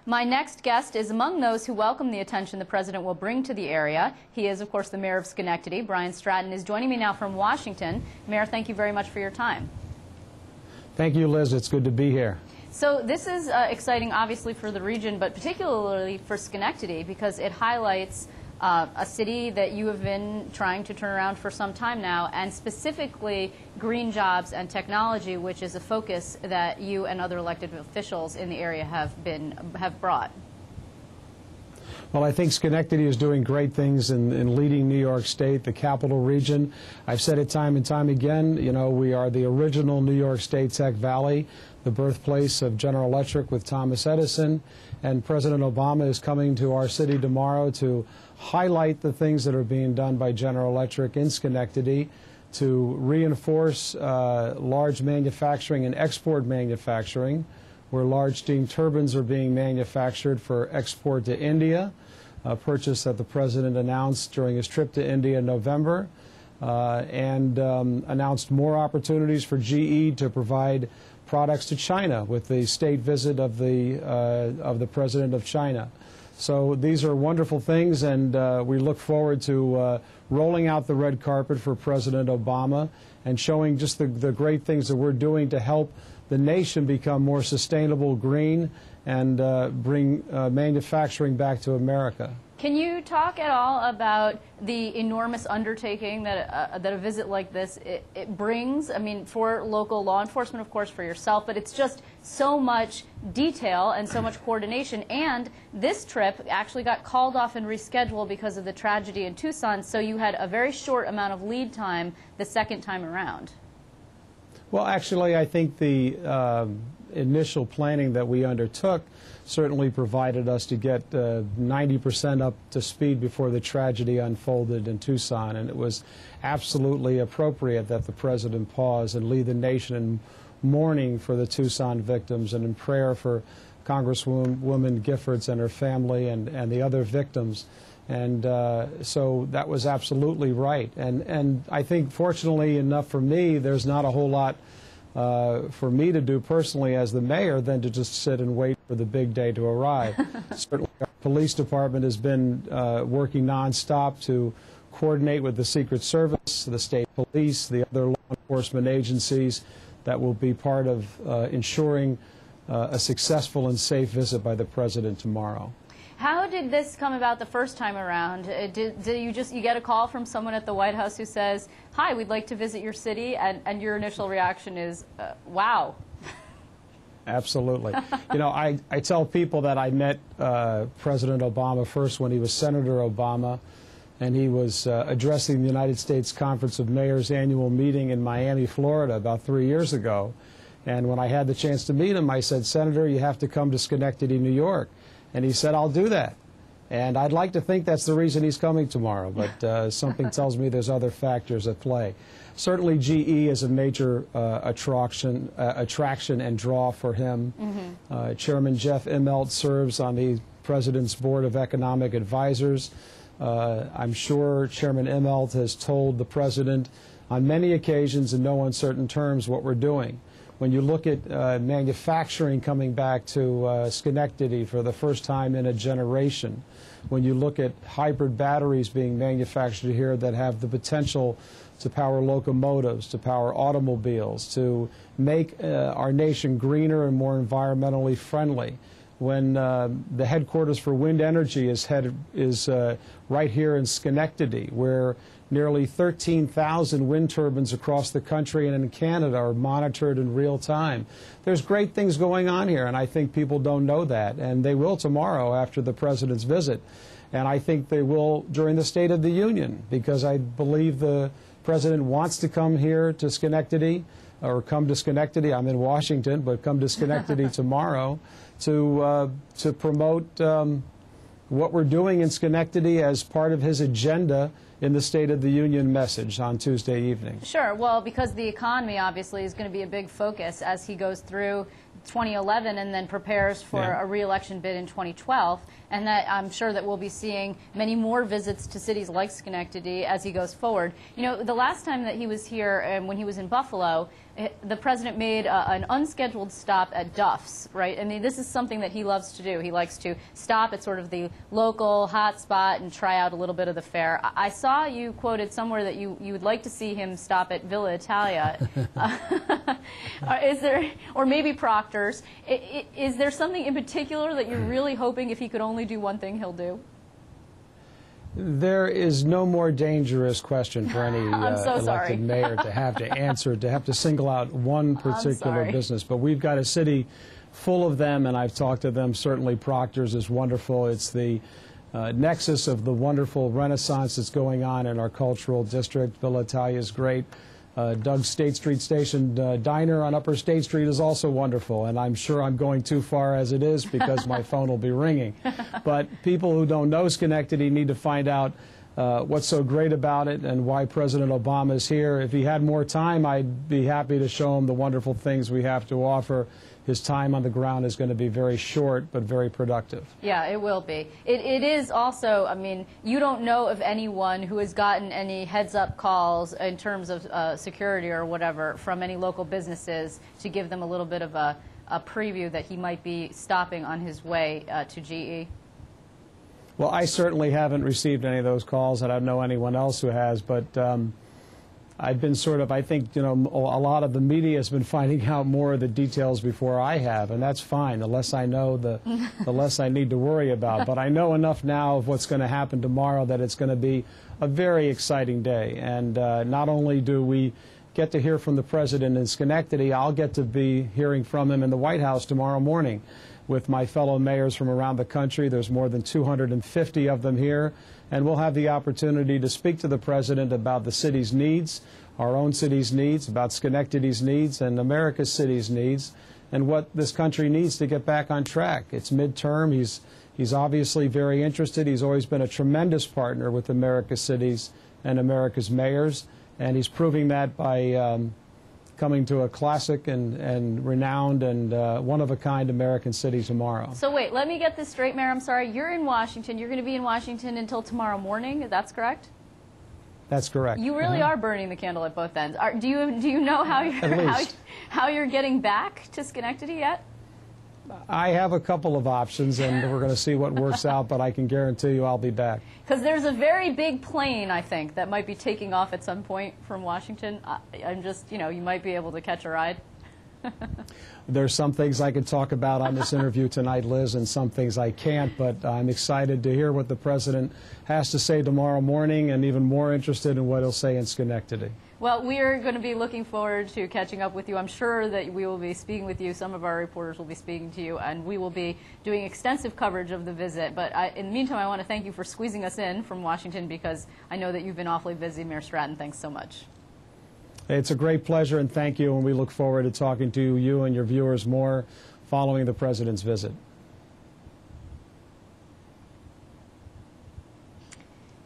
My next guest is among those who welcome the attention the president will bring to the area. He is, of course, the mayor of Schenectady. Brian Stratton is joining me now from Washington. Mayor, thank you very much for your time. Thank you, Liz. It's good to be here. So this is exciting, obviously, for the region, but particularly for Schenectady, because it highlights a city that you have been trying to turn around for some time now, and specifically green jobs and technology, which is a focus that you and other elected officials in the area have brought. Well, I think Schenectady is doing great things in leading New York State, the capital region. I've said it time and time again, you know, we are the original New York State Tech Valley, the birthplace of General Electric with Thomas Edison, and President Obama is coming to our city tomorrow to highlight the things that are being done by General Electric in Schenectady, to reinforce large manufacturing and export manufacturing, where large steam turbines are being manufactured for export to India, a purchase that the president announced during his trip to India in November, and announced more opportunities for GE to provide products to China with the state visit of the president of China. So these are wonderful things, and we look forward to rolling out the red carpet for President Obama and showing just the great things that we're doing to help the nation become more sustainable, green, and bring manufacturing back to America. Can you talk at all about the enormous undertaking that a visit like this it brings? I mean, for local law enforcement, of course, for yourself, but it's just so much detail and so much coordination. And this trip actually got called off and rescheduled because of the tragedy in Tucson, so you had a very short amount of lead time the second time around. Well, actually, I think the initial planning that we undertook certainly provided us to get 90% up to speed before the tragedy unfolded in Tucson, and it was absolutely appropriate that the president pause and lead the nation in mourning for the Tucson victims and in prayer for Congresswoman Giffords and her family and the other victims. And so that was absolutely right. And I think, fortunately enough for me, there's not a whole lot for me to do personally as the mayor than to just sit and wait for the big day to arrive. Certainly our police department has been working nonstop to coordinate with the Secret Service, the state police, the other law enforcement agencies that will be part of ensuring a successful and safe visit by the president tomorrow. How did this come about the first time around? Did you get a call from someone at the White House who says, "Hi, we'd like to visit your city," and your initial reaction is, "Wow"? Absolutely. You know, I tell people that I met President Obama first when he was Senator Obama, and he was addressing the United States Conference of Mayors annual meeting in Miami, Florida, about 3 years ago. And when I had the chance to meet him, I said, "Senator, you have to come to Schenectady, New York." And he said, "I'll do that." And I'd like to think that's the reason he's coming tomorrow, but something tells me there's other factors at play. Certainly GE is a major attraction and draw for him. Mm-hmm. Chairman Jeff Immelt serves on the President's Board of Economic Advisors. I'm sure Chairman Immelt has told the President on many occasions in no uncertain terms what we're doing. When you look at manufacturing coming back to Schenectady for the first time in a generation, when you look at hybrid batteries being manufactured here that have the potential to power locomotives, to power automobiles, to make our nation greener and more environmentally friendly, when the headquarters for wind energy is right here in Schenectady, where nearly 13,000 wind turbines across the country and in Canada are monitored in real time. There's great things going on here, and I think people don't know that, and they will tomorrow after the president's visit. And I think they will during the State of the Union, because I believe the president wants to come here to Schenectady, or come to Schenectady. I'm in Washington, but come to Schenectady tomorrow to promote what we're doing in Schenectady as part of his agenda in the State of the Union message on Tuesday evening. Sure. Well, because the economy obviously is going to be a big focus as he goes through 2011 and then prepares for a re-election bid in 2012, and that I'm sure that we'll be seeing many more visits to cities like Schenectady as he goes forward. You know, the last time that he was here and when he was in Buffalo, the president made an unscheduled stop at Duff's, right? I mean, this is something that he loves to do. He likes to stop at sort of the local hot spot and try out a little bit of the fare. I saw you quoted somewhere that you would like to see him stop at Villa Italia. Is there, or maybe Proctor's, is there something in particular that you're really hoping if he could only do one thing, he'll do? There is no more dangerous question for any elected mayor to have to answer, to have to single out one particular business. But we've got a city full of them, and I've talked to them. Certainly Proctor's is wonderful. It's the nexus of the wonderful renaissance that's going on in our cultural district. Villa Italia is great. Doug's State Street Station Diner on Upper State Street is also wonderful, and I'm sure I'm going too far as it is because my phone will be ringing. But people who don't know Schenectady need to find out what's so great about it and why President Obama is here. If he had more time, I'd be happy to show him the wonderful things we have to offer. His time on the ground is going to be very short but very productive. Yeah, it will be. It is also, I mean, you don't know of anyone who has gotten any heads-up calls in terms of security or whatever from any local businesses to give them a little bit of a preview that he might be stopping on his way to GE. Well, I certainly haven't received any of those calls, and I don't know anyone else who has, but I've been sort of, I think, you know, a lot of the media has been finding out more of the details before I have, and that's fine. The less I know, the less I need to worry about. But I know enough now of what's going to happen tomorrow that it's going to be a very exciting day. And not only do we get to hear from the president in Schenectady, I'll get to be hearing from him in the White House tomorrow morning with my fellow mayors from around the country. There's more than 250 of them here. And we'll have the opportunity to speak to the president about the city's needs, our own city's needs, about Schenectady's needs, and America's city's needs, and what this country needs to get back on track. It's midterm. He's obviously very interested. He's always been a tremendous partner with America's cities and America's mayors, and he's proving that by coming to a classic and renowned and one-of-a-kind American city tomorrow. So wait, let me get this straight, Mayor. I'm sorry. You're in Washington. You're going to be in Washington until tomorrow morning. That's correct? That's correct. You really are burning the candle at both ends. Do you know how you're getting back to Schenectady yet? I have a couple of options, and we're going to see what works out, but I can guarantee you I'll be back. Because there's a very big plane, I think, that might be taking off at some point from Washington. I'm just, you know, you might be able to catch a ride. There's some things I could talk about on this interview tonight, Liz, and some things I can't, but I'm excited to hear what the president has to say tomorrow morning, and even more interested in what he'll say in Schenectady. Well, we are going to be looking forward to catching up with you. I'm sure that we will be speaking with you. Some of our reporters will be speaking to you, and we will be doing extensive coverage of the visit. But in the meantime, I want to thank you for squeezing us in from Washington, because I know that you've been awfully busy. Mayor Stratton, thanks so much. It's a great pleasure, and thank you, and we look forward to talking to you and your viewers more following the president's visit.